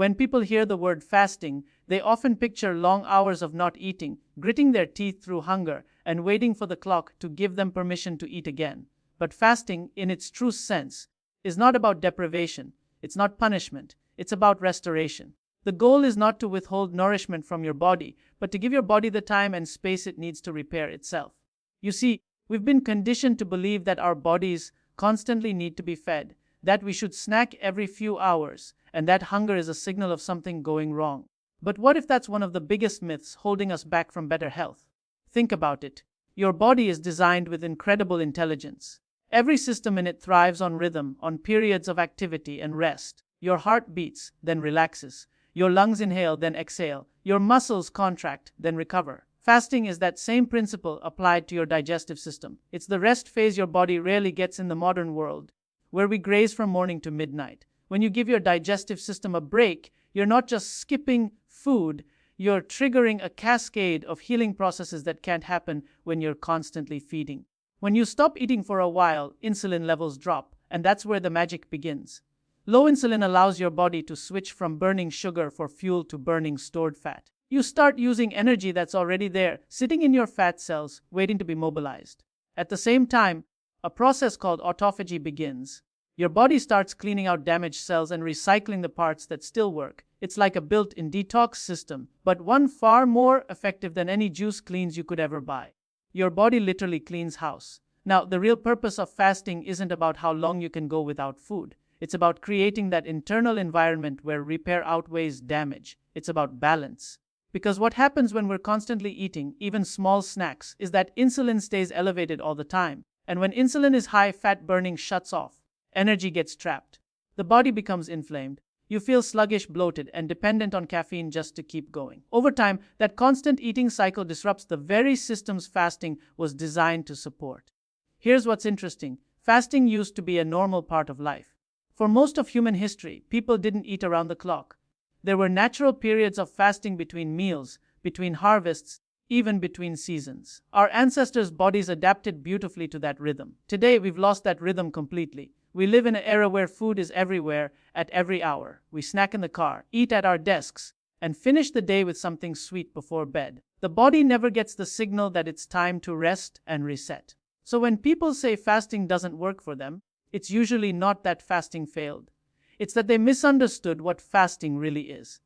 When people hear the word fasting, they often picture long hours of not eating, gritting their teeth through hunger, and waiting for the clock to give them permission to eat again. But fasting, in its true sense, is not about deprivation. It's not punishment. It's about restoration. The goal is not to withhold nourishment from your body, but to give your body the time and space it needs to repair itself. You see, we've been conditioned to believe that our bodies constantly need to be fed, that we should snack every few hours, and that hunger is a signal of something going wrong. But what if that's one of the biggest myths holding us back from better health? Think about it. Your body is designed with incredible intelligence. Every system in it thrives on rhythm, on periods of activity and rest. Your heart beats, then relaxes. Your lungs inhale, then exhale. Your muscles contract, then recover. Fasting is that same principle applied to your digestive system. It's the rest phase your body rarely gets in the modern world, where we graze from morning to midnight. When you give your digestive system a break, you're not just skipping food, you're triggering a cascade of healing processes that can't happen when you're constantly feeding. When you stop eating for a while, insulin levels drop, and that's where the magic begins. Low insulin allows your body to switch from burning sugar for fuel to burning stored fat. You start using energy that's already there, sitting in your fat cells, waiting to be mobilized. At the same time, a process called autophagy begins. Your body starts cleaning out damaged cells and recycling the parts that still work. It's like a built-in detox system, but one far more effective than any juice cleanse you could ever buy. Your body literally cleans house. Now, the real purpose of fasting isn't about how long you can go without food. It's about creating that internal environment where repair outweighs damage. It's about balance. Because what happens when we're constantly eating, even small snacks, is that insulin stays elevated all the time. And when insulin is high, fat burning shuts off. Energy gets trapped. The body becomes inflamed. You feel sluggish, bloated, and dependent on caffeine just to keep going. Over time, that constant eating cycle disrupts the very systems fasting was designed to support. Here's what's interesting. Fasting used to be a normal part of life. For most of human history, people didn't eat around the clock. There were natural periods of fasting between meals, between harvests, even between seasons. Our ancestors' bodies adapted beautifully to that rhythm. Today, we've lost that rhythm completely. We live in an era where food is everywhere, at every hour. We snack in the car, eat at our desks, and finish the day with something sweet before bed. The body never gets the signal that it's time to rest and reset. So when people say fasting doesn't work for them, it's usually not that fasting failed. It's that they misunderstood what fasting really is.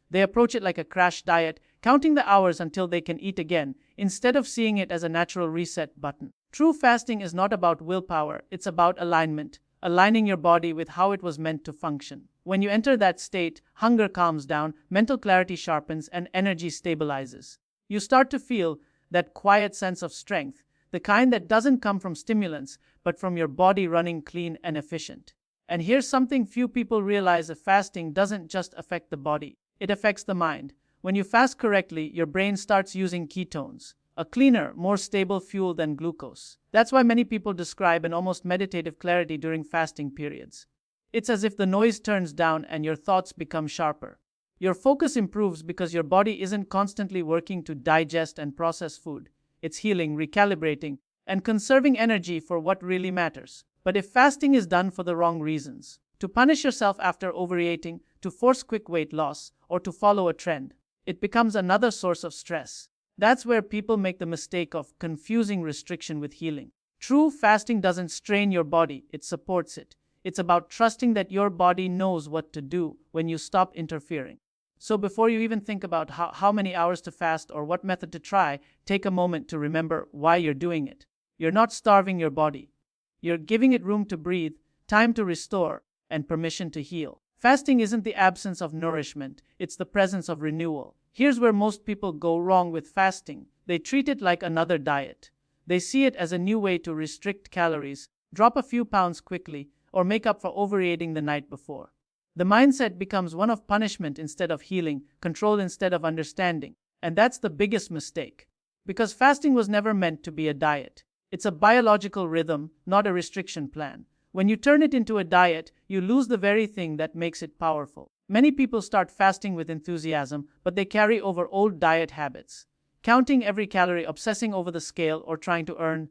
They approach it like a crash diet, counting the hours until they can eat again, instead of seeing it as a natural reset button. True fasting is not about willpower, it's about alignment. Aligning your body with how it was meant to function. When you enter that state, hunger calms down, mental clarity sharpens, and energy stabilizes. You start to feel that quiet sense of strength, the kind that doesn't come from stimulants, but from your body running clean and efficient. And here's something few people realize: that fasting doesn't just affect the body, it affects the mind. When you fast correctly, your brain starts using ketones, a cleaner, more stable fuel than glucose. That's why many people describe an almost meditative clarity during fasting periods. It's as if the noise turns down and your thoughts become sharper. Your focus improves because your body isn't constantly working to digest and process food. It's healing, recalibrating, and conserving energy for what really matters. But if fasting is done for the wrong reasons, to punish yourself after overeating, to force quick weight loss, or to follow a trend, it becomes another source of stress. That's where people make the mistake of confusing restriction with healing. True fasting doesn't strain your body, it supports it. It's about trusting that your body knows what to do when you stop interfering. So before you even think about how many hours to fast or what method to try, take a moment to remember why you're doing it. You're not starving your body. You're giving it room to breathe, time to restore, and permission to heal. Fasting isn't the absence of nourishment, it's the presence of renewal. Here's where most people go wrong with fasting. They treat it like another diet. They see it as a new way to restrict calories, drop a few pounds quickly, or make up for overeating the night before. The mindset becomes one of punishment instead of healing, control instead of understanding. And that's the biggest mistake. Because fasting was never meant to be a diet. It's a biological rhythm, not a restriction plan. When you turn it into a diet, you lose the very thing that makes it powerful. Many people start fasting with enthusiasm, but they carry over old diet habits. Counting every calorie, obsessing over the scale, or trying to earn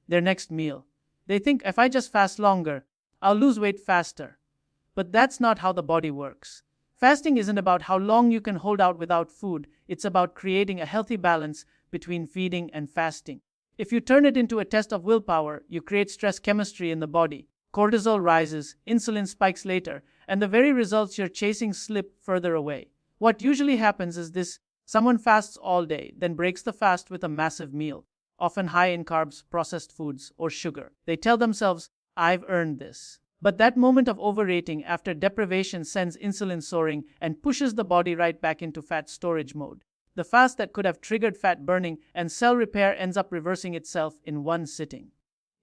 their next meal. They think, if I just fast longer, I'll lose weight faster. But that's not how the body works. Fasting isn't about how long you can hold out without food, it's about creating a healthy balance between feeding and fasting. If you turn it into a test of willpower, you create stress chemistry in the body. Cortisol rises, insulin spikes later, and the very results you're chasing slip further away. What usually happens is this: someone fasts all day, then breaks the fast with a massive meal, often high in carbs, processed foods, or sugar. They tell themselves, "I've earned this." But that moment of overeating after deprivation sends insulin soaring and pushes the body right back into fat storage mode. The fast that could have triggered fat burning and cell repair ends up reversing itself in one sitting.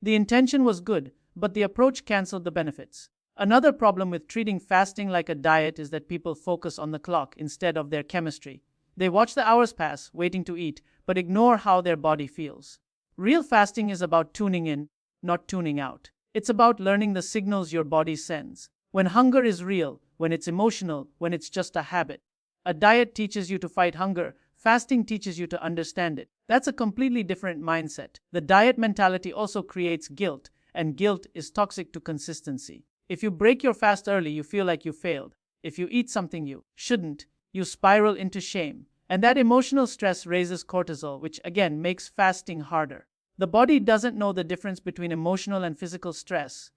The intention was good, but the approach canceled the benefits. Another problem with treating fasting like a diet is that people focus on the clock instead of their chemistry. They watch the hours pass, waiting to eat, but ignore how their body feels. Real fasting is about tuning in, not tuning out. It's about learning the signals your body sends. When hunger is real, when it's emotional, when it's just a habit. A diet teaches you to fight hunger, fasting teaches you to understand it. That's a completely different mindset. The diet mentality also creates guilt, and guilt is toxic to consistency. If you break your fast early, you feel like you failed. If you eat something you shouldn't, you spiral into shame. And that emotional stress raises cortisol, which again makes fasting harder. The body doesn't know the difference between emotional and physical stress.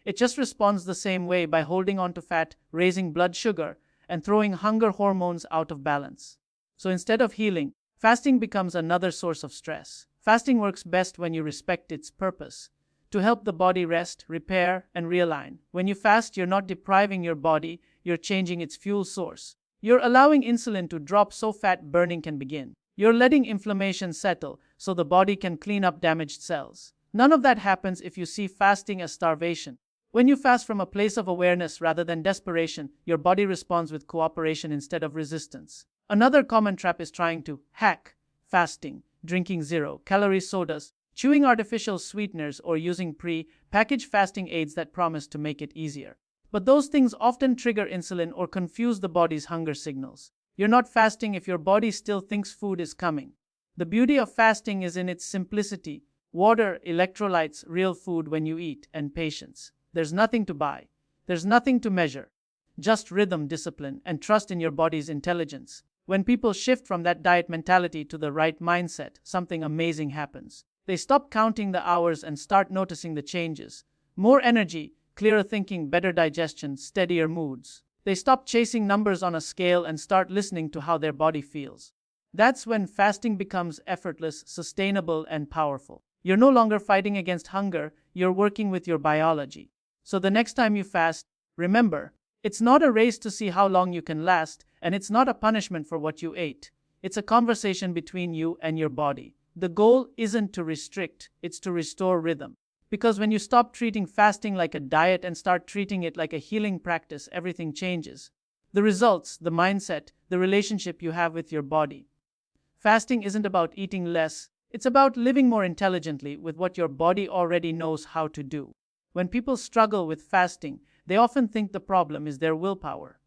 It just responds the same way by holding on to fat, raising blood sugar, and throwing hunger hormones out of balance. So instead of healing, fasting becomes another source of stress. Fasting works best when you respect its purpose, to help the body rest, repair, and realign. When you fast, you're not depriving your body, you're changing its fuel source. You're allowing insulin to drop so fat burning can begin. You're letting inflammation settle so the body can clean up damaged cells. None of that happens if you see fasting as starvation. When you fast from a place of awareness rather than desperation, your body responds with cooperation instead of resistance. Another common trap is trying to hack fasting, drinking zero-calorie sodas, chewing artificial sweeteners, or using pre-packaged fasting aids that promise to make it easier. But those things often trigger insulin or confuse the body's hunger signals. You're not fasting if your body still thinks food is coming. The beauty of fasting is in its simplicity: water, electrolytes, real food when you eat, and patience. There's nothing to buy. There's nothing to measure. Just rhythm, discipline, and trust in your body's intelligence. When people shift from that diet mentality to the right mindset, something amazing happens. They stop counting the hours and start noticing the changes. More energy, clearer thinking, better digestion, steadier moods. They stop chasing numbers on a scale and start listening to how their body feels. That's when fasting becomes effortless, sustainable, and powerful. You're no longer fighting against hunger, you're working with your biology. So the next time you fast, remember, it's not a race to see how long you can last, and it's not a punishment for what you ate. It's a conversation between you and your body. The goal isn't to restrict, it's to restore rhythm. Because when you stop treating fasting like a diet and start treating it like a healing practice, everything changes. The results, the mindset, the relationship you have with your body. Fasting isn't about eating less, it's about living more intelligently with what your body already knows how to do. When people struggle with fasting, they often think the problem is their willpower,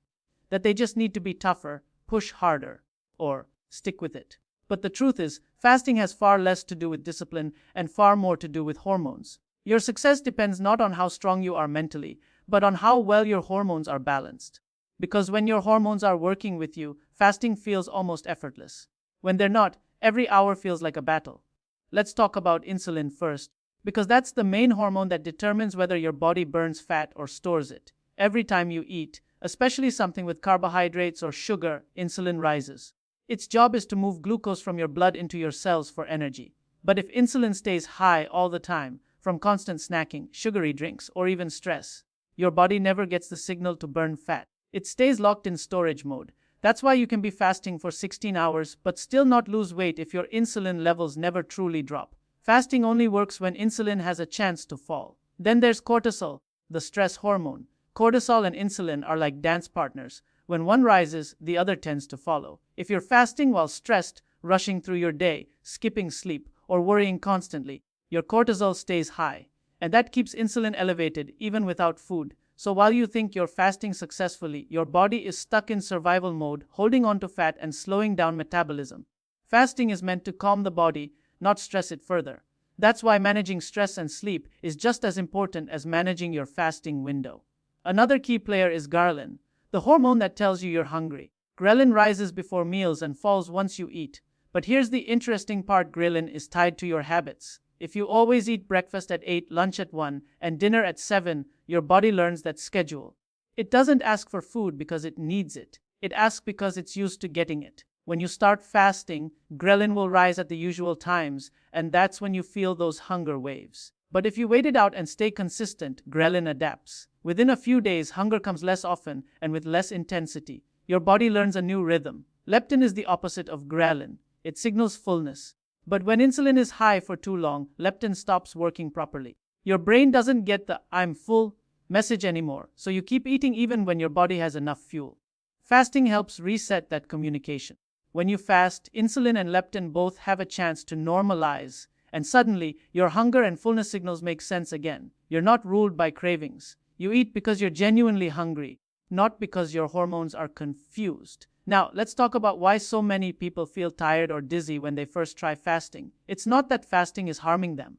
that they just need to be tougher, push harder, or stick with it. But the truth is, fasting has far less to do with discipline and far more to do with hormones. Your success depends not on how strong you are mentally, but on how well your hormones are balanced. Because when your hormones are working with you, fasting feels almost effortless. When they're not, every hour feels like a battle. Let's talk about insulin first, because that's the main hormone that determines whether your body burns fat or stores it. Every time you eat, especially something with carbohydrates or sugar, insulin rises. Its job is to move glucose from your blood into your cells for energy. But if insulin stays high all the time, from constant snacking, sugary drinks, or even stress, your body never gets the signal to burn fat. It stays locked in storage mode. That's why you can be fasting for 16 hours but still not lose weight if your insulin levels never truly drop. Fasting only works when insulin has a chance to fall. Then there's cortisol, the stress hormone. Cortisol and insulin are like dance partners. When one rises, the other tends to follow. If you're fasting while stressed, rushing through your day, skipping sleep, or worrying constantly, your cortisol stays high, and that keeps insulin elevated even without food. So while you think you're fasting successfully, your body is stuck in survival mode, holding on to fat and slowing down metabolism. Fasting is meant to calm the body, not stress it further. That's why managing stress and sleep is just as important as managing your fasting window. Another key player is ghrelin, the hormone that tells you you're hungry. Ghrelin rises before meals and falls once you eat. But here's the interesting part: ghrelin is tied to your habits. If you always eat breakfast at 8, lunch at 1, and dinner at 7, your body learns that schedule. It doesn't ask for food because it needs it. It asks because it's used to getting it. When you start fasting, ghrelin will rise at the usual times, and that's when you feel those hunger waves. But if you wait it out and stay consistent, ghrelin adapts. Within a few days, hunger comes less often and with less intensity. Your body learns a new rhythm. Leptin is the opposite of ghrelin. It signals fullness. But when insulin is high for too long, leptin stops working properly. Your brain doesn't get the "I'm full" message anymore, so you keep eating even when your body has enough fuel. Fasting helps reset that communication. When you fast, insulin and leptin both have a chance to normalize, and suddenly, your hunger and fullness signals make sense again. You're not ruled by cravings. You eat because you're genuinely hungry, not because your hormones are confused. Now, let's talk about why so many people feel tired or dizzy when they first try fasting. It's not that fasting is harming them.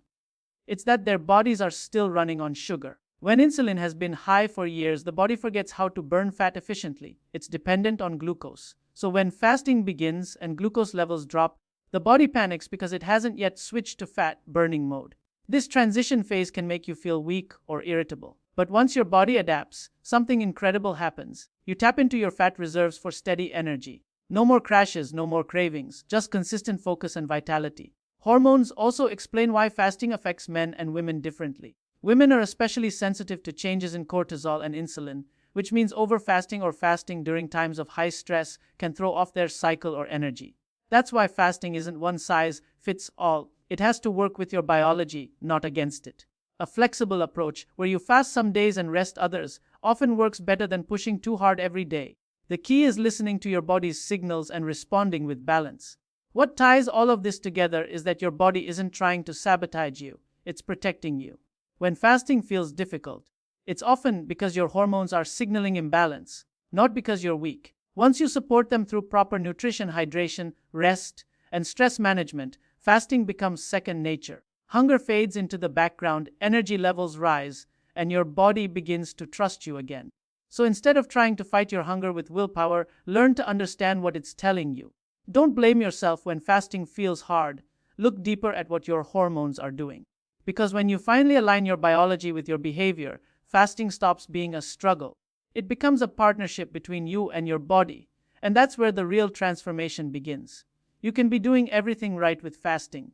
It's that their bodies are still running on sugar. When insulin has been high for years, the body forgets how to burn fat efficiently. It's dependent on glucose. So when fasting begins and glucose levels drop, the body panics because it hasn't yet switched to fat burning mode. This transition phase can make you feel weak or irritable. But once your body adapts, something incredible happens. You tap into your fat reserves for steady energy. No more crashes, no more cravings, just consistent focus and vitality. Hormones also explain why fasting affects men and women differently. Women are especially sensitive to changes in cortisol and insulin, which means overfasting or fasting during times of high stress can throw off their cycle or energy. That's why fasting isn't one size fits all. It has to work with your biology, not against it. A flexible approach, where you fast some days and rest others, often works better than pushing too hard every day. The key is listening to your body's signals and responding with balance. What ties all of this together is that your body isn't trying to sabotage you, it's protecting you. When fasting feels difficult, it's often because your hormones are signaling imbalance, not because you're weak. Once you support them through proper nutrition, hydration, rest, and stress management, fasting becomes second nature. Hunger fades into the background, energy levels rise, and your body begins to trust you again. So instead of trying to fight your hunger with willpower, learn to understand what it's telling you. Don't blame yourself when fasting feels hard. Look deeper at what your hormones are doing. Because when you finally align your biology with your behavior, fasting stops being a struggle. It becomes a partnership between you and your body, and that's where the real transformation begins. You can be doing everything right with fasting,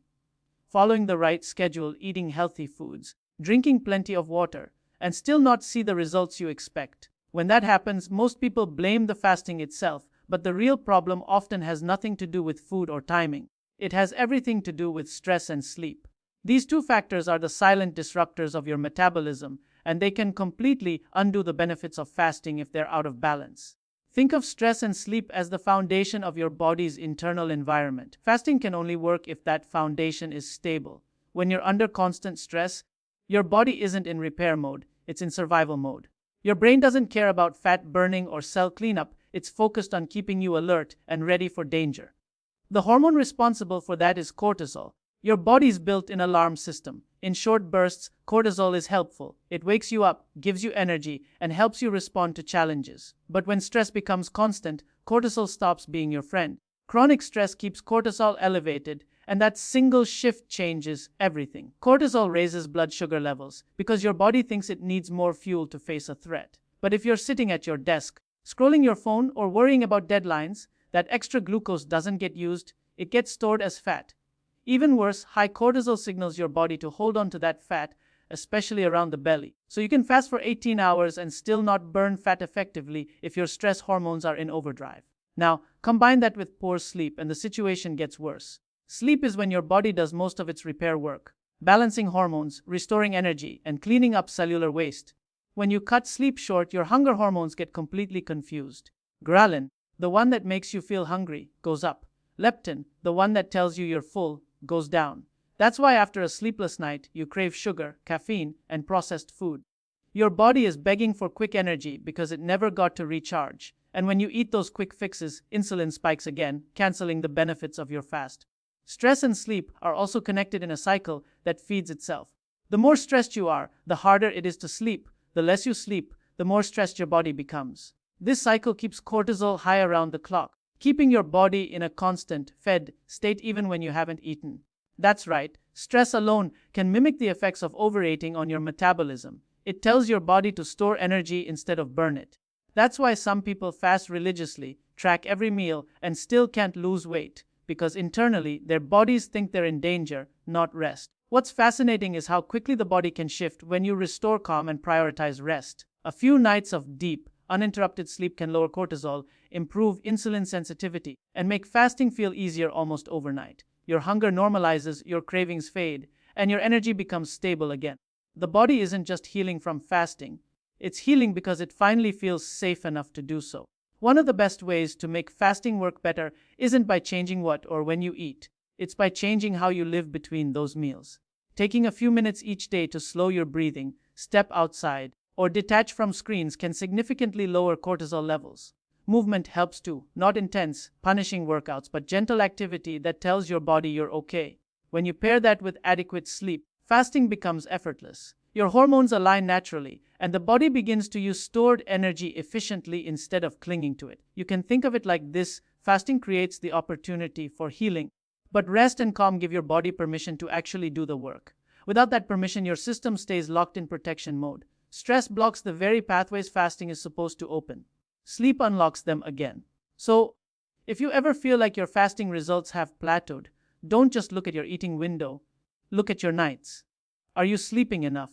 following the right schedule, eating healthy foods, drinking plenty of water, and still not see the results you expect. When that happens, most people blame the fasting itself, but the real problem often has nothing to do with food or timing. It has everything to do with stress and sleep. These two factors are the silent disruptors of your metabolism, and they can completely undo the benefits of fasting if they're out of balance. Think of stress and sleep as the foundation of your body's internal environment. Fasting can only work if that foundation is stable. When you're under constant stress, your body isn't in repair mode, it's in survival mode. Your brain doesn't care about fat burning or cell cleanup, it's focused on keeping you alert and ready for danger. The hormone responsible for that is cortisol. Your body's built-in alarm system. In short bursts, cortisol is helpful. It wakes you up, gives you energy, and helps you respond to challenges. But when stress becomes constant, cortisol stops being your friend. Chronic stress keeps cortisol elevated, and that single shift changes everything. Cortisol raises blood sugar levels because your body thinks it needs more fuel to face a threat. But if you're sitting at your desk, scrolling your phone or worrying about deadlines, that extra glucose doesn't get used, it gets stored as fat. Even worse, high cortisol signals your body to hold on to that fat, especially around the belly. So you can fast for 18 hours and still not burn fat effectively if your stress hormones are in overdrive. Now, combine that with poor sleep and the situation gets worse. Sleep is when your body does most of its repair work, balancing hormones, restoring energy, and cleaning up cellular waste. When you cut sleep short, your hunger hormones get completely confused. Ghrelin, the one that makes you feel hungry, goes up. Leptin, the one that tells you you're full, goes down. That's why after a sleepless night, you crave sugar, caffeine, and processed food. Your body is begging for quick energy because it never got to recharge. And when you eat those quick fixes, insulin spikes again, canceling the benefits of your fast. Stress and sleep are also connected in a cycle that feeds itself. The more stressed you are, the harder it is to sleep. The less you sleep, the more stressed your body becomes. This cycle keeps cortisol high around the clock, keeping your body in a constant, fed state even when you haven't eaten. That's right, stress alone can mimic the effects of overeating on your metabolism. It tells your body to store energy instead of burn it. That's why some people fast religiously, track every meal, and still can't lose weight, because internally their bodies think they're in danger, not rest. What's fascinating is how quickly the body can shift when you restore calm and prioritize rest. A few nights of deep, uninterrupted sleep can lower cortisol, improve insulin sensitivity, and make fasting feel easier almost overnight. Your hunger normalizes, your cravings fade, and your energy becomes stable again. The body isn't just healing from fasting, it's healing because it finally feels safe enough to do so. One of the best ways to make fasting work better isn't by changing what or when you eat. It's by changing how you live between those meals. Taking a few minutes each day to slow your breathing, step outside, or detach from screens can significantly lower cortisol levels. Movement helps too, not intense, punishing workouts, but gentle activity that tells your body you're okay. When you pair that with adequate sleep, fasting becomes effortless. Your hormones align naturally, and the body begins to use stored energy efficiently instead of clinging to it. You can think of it like this: fasting creates the opportunity for healing, but rest and calm give your body permission to actually do the work. Without that permission, your system stays locked in protection mode. Stress blocks the very pathways fasting is supposed to open. Sleep unlocks them again. So, if you ever feel like your fasting results have plateaued, don't just look at your eating window. Look at your nights. Are you sleeping enough?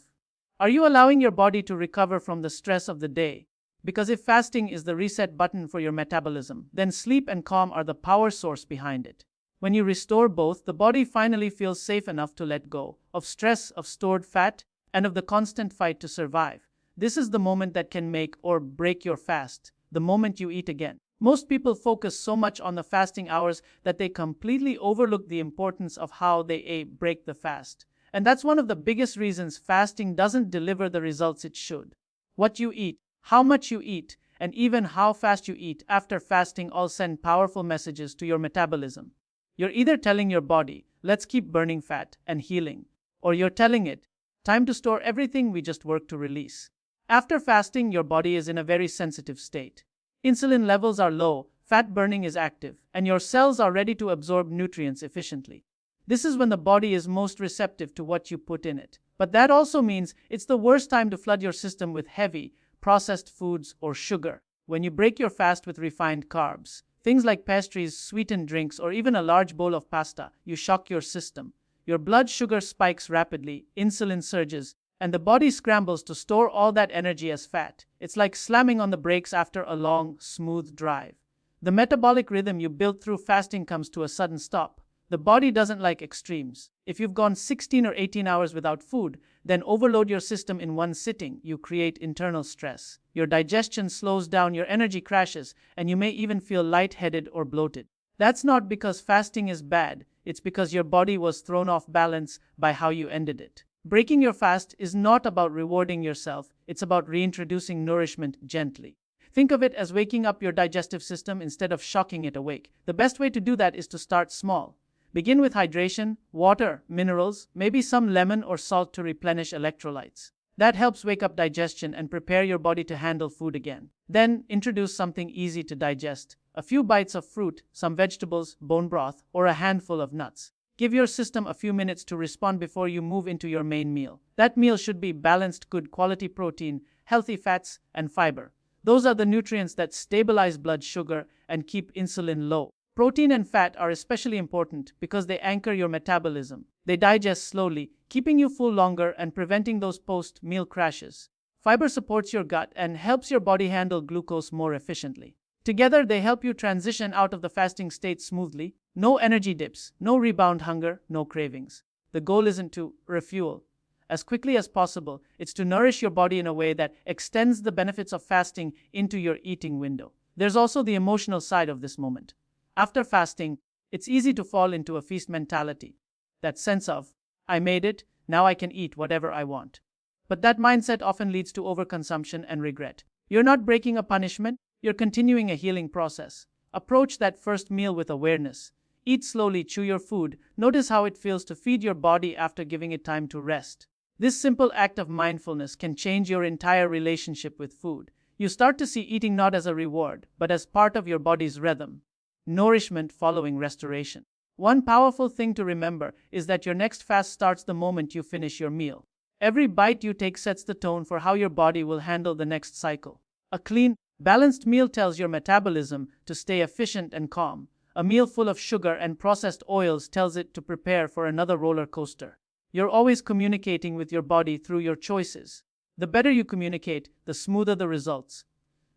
Are you allowing your body to recover from the stress of the day? Because if fasting is the reset button for your metabolism, then sleep and calm are the power source behind it. When you restore both, the body finally feels safe enough to let go of stress, of stored fat, and of the constant fight to survive. This is the moment that can make or break your fast, the moment you eat again. Most people focus so much on the fasting hours that they completely overlook the importance of how they break the fast. And that's one of the biggest reasons fasting doesn't deliver the results it should. What you eat, how much you eat, and even how fast you eat after fasting all send powerful messages to your metabolism. You're either telling your body, let's keep burning fat and healing, or you're telling it, time to store everything we just worked to release. After fasting, your body is in a very sensitive state. Insulin levels are low, fat burning is active, and your cells are ready to absorb nutrients efficiently. This is when the body is most receptive to what you put in it. But that also means it's the worst time to flood your system with heavy, processed foods or sugar. When you break your fast with refined carbs, things like pastries, sweetened drinks, or even a large bowl of pasta, you shock your system. Your blood sugar spikes rapidly, insulin surges, and the body scrambles to store all that energy as fat. It's like slamming on the brakes after a long, smooth drive. The metabolic rhythm you built through fasting comes to a sudden stop. The body doesn't like extremes. If you've gone 16 or 18 hours without food, then overload your system in one sitting. You create internal stress. Your digestion slows down, your energy crashes, and you may even feel lightheaded or bloated. That's not because fasting is bad. It's because your body was thrown off balance by how you ended it. Breaking your fast is not about rewarding yourself. It's about reintroducing nourishment gently. Think of it as waking up your digestive system instead of shocking it awake. The best way to do that is to start small. Begin with hydration, water, minerals, maybe some lemon or salt to replenish electrolytes. That helps wake up digestion and prepare your body to handle food again. Then, introduce something easy to digest. A few bites of fruit, some vegetables, bone broth, or a handful of nuts. Give your system a few minutes to respond before you move into your main meal. That meal should be balanced, good quality protein, healthy fats, and fiber. Those are the nutrients that stabilize blood sugar and keep insulin low. Protein and fat are especially important because they anchor your metabolism. They digest slowly, keeping you full longer and preventing those post-meal crashes. Fiber supports your gut and helps your body handle glucose more efficiently. Together, they help you transition out of the fasting state smoothly. No energy dips, no rebound hunger, no cravings. The goal isn't to refuel as quickly as possible. It's to nourish your body in a way that extends the benefits of fasting into your eating window. There's also the emotional side of this moment. After fasting, it's easy to fall into a feast mentality. That sense of, I made it, now I can eat whatever I want. But that mindset often leads to overconsumption and regret. You're not breaking a punishment, you're continuing a healing process. Approach that first meal with awareness. Eat slowly, chew your food, notice how it feels to feed your body after giving it time to rest. This simple act of mindfulness can change your entire relationship with food. You start to see eating not as a reward, but as part of your body's rhythm. Nourishment following restoration. One powerful thing to remember is that your next fast starts the moment you finish your meal. Every bite you take sets the tone for how your body will handle the next cycle. A clean, balanced meal tells your metabolism to stay efficient and calm. A meal full of sugar and processed oils tells it to prepare for another roller coaster. You're always communicating with your body through your choices. The better you communicate, the smoother the results.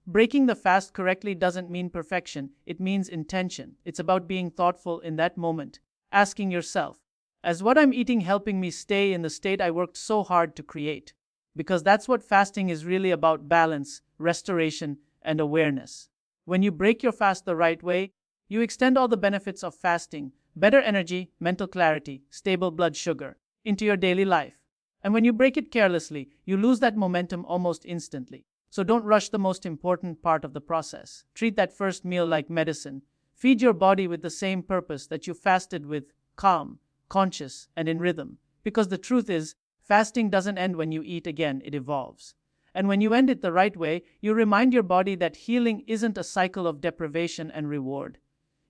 Breaking the fast correctly doesn't mean perfection, it means intention. It's about being thoughtful in that moment, asking yourself, is what I'm eating helping me stay in the state I worked so hard to create? Because that's what fasting is really about: balance, restoration, and awareness. When you break your fast the right way, you extend all the benefits of fasting, better energy, mental clarity, stable blood sugar, into your daily life. And when you break it carelessly, you lose that momentum almost instantly. So don't rush the most important part of the process. Treat that first meal like medicine. Feed your body with the same purpose that you fasted with: calm, conscious, and in rhythm. Because the truth is, fasting doesn't end when you eat again, it evolves. And when you end it the right way, you remind your body that healing isn't a cycle of deprivation and reward.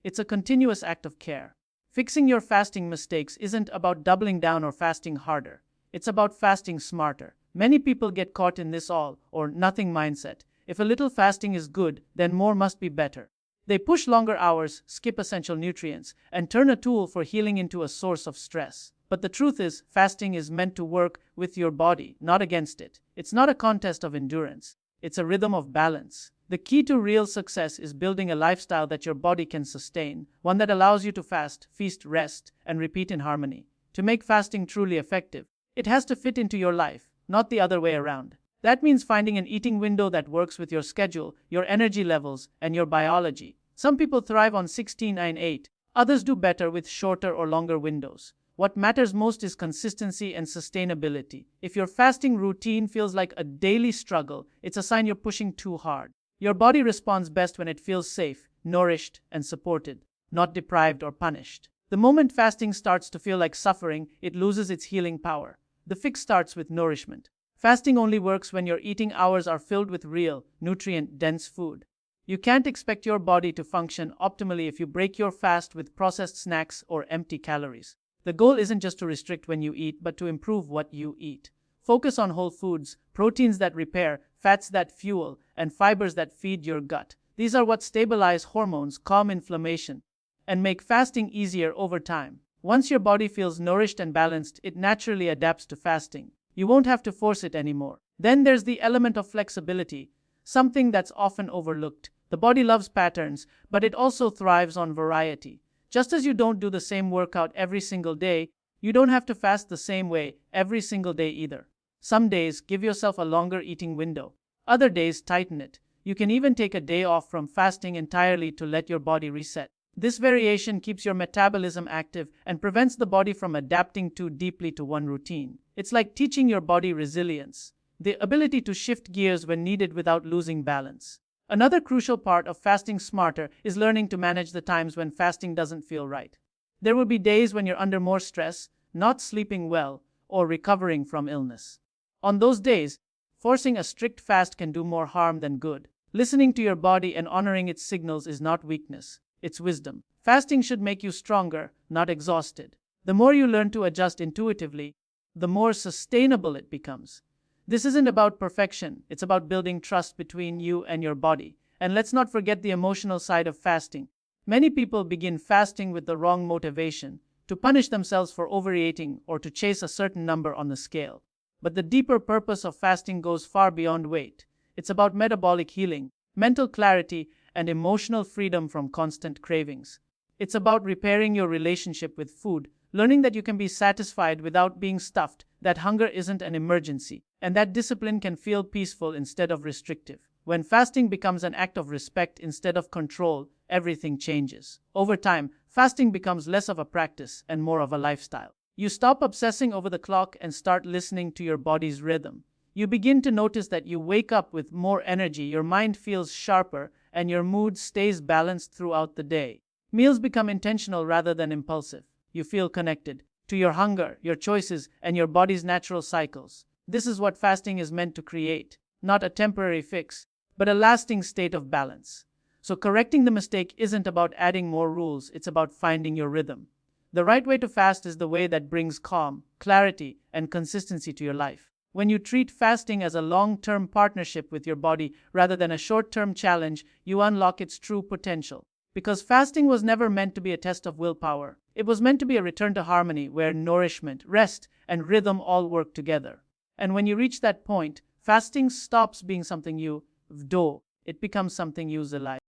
It's a continuous act of care. Fixing your fasting mistakes isn't about doubling down or fasting harder. It's about fasting smarter. Many people get caught in this all or nothing mindset. If a little fasting is good, then more must be better. They push longer hours, skip essential nutrients, and turn a tool for healing into a source of stress. But the truth is, fasting is meant to work with your body, not against it. It's not a contest of endurance. It's a rhythm of balance. The key to real success is building a lifestyle that your body can sustain, one that allows you to fast, feast, rest, and repeat in harmony. To make fasting truly effective, it has to fit into your life, not the other way around. That means finding an eating window that works with your schedule, your energy levels, and your biology. Some people thrive on 16-9-8, others do better with shorter or longer windows. What matters most is consistency and sustainability. If your fasting routine feels like a daily struggle, it's a sign you're pushing too hard. Your body responds best when it feels safe, nourished, and supported, not deprived or punished. The moment fasting starts to feel like suffering, it loses its healing power. The fix starts with nourishment. Fasting only works when your eating hours are filled with real, nutrient-dense food. You can't expect your body to function optimally if you break your fast with processed snacks or empty calories. The goal isn't just to restrict when you eat, but to improve what you eat. Focus on whole foods, proteins that repair, fats that fuel, and fibers that feed your gut. These are what stabilize hormones, calm inflammation, and make fasting easier over time. Once your body feels nourished and balanced, it naturally adapts to fasting. You won't have to force it anymore. Then there's the element of flexibility, something that's often overlooked. The body loves patterns, but it also thrives on variety. Just as you don't do the same workout every single day, you don't have to fast the same way every single day either. Some days, give yourself a longer eating window. Other days, tighten it. You can even take a day off from fasting entirely to let your body reset. This variation keeps your metabolism active and prevents the body from adapting too deeply to one routine. It's like teaching your body resilience, the ability to shift gears when needed without losing balance. Another crucial part of fasting smarter is learning to manage the times when fasting doesn't feel right. There will be days when you're under more stress, not sleeping well, or recovering from illness. On those days, forcing a strict fast can do more harm than good. Listening to your body and honoring its signals is not weakness, it's wisdom. Fasting should make you stronger, not exhausted. The more you learn to adjust intuitively, the more sustainable it becomes. This isn't about perfection, it's about building trust between you and your body. And let's not forget the emotional side of fasting. Many people begin fasting with the wrong motivation, to punish themselves for overeating or to chase a certain number on the scale. But the deeper purpose of fasting goes far beyond weight. It's about metabolic healing, mental clarity, and emotional freedom from constant cravings. It's about repairing your relationship with food, learning that you can be satisfied without being stuffed, that hunger isn't an emergency, and that discipline can feel peaceful instead of restrictive. When fasting becomes an act of respect instead of control, everything changes. Over time, fasting becomes less of a practice and more of a lifestyle. You stop obsessing over the clock and start listening to your body's rhythm. You begin to notice that you wake up with more energy, your mind feels sharper, and your mood stays balanced throughout the day. Meals become intentional rather than impulsive. You feel connected to your hunger, your choices, and your body's natural cycles. This is what fasting is meant to create, not a temporary fix, but a lasting state of balance. So correcting the mistake isn't about adding more rules, it's about finding your rhythm. The right way to fast is the way that brings calm, clarity, and consistency to your life. When you treat fasting as a long-term partnership with your body rather than a short-term challenge, you unlock its true potential. Because fasting was never meant to be a test of willpower. It was meant to be a return to harmony where nourishment, rest, and rhythm all work together. And when you reach that point, fasting stops being something you do, it becomes something you live.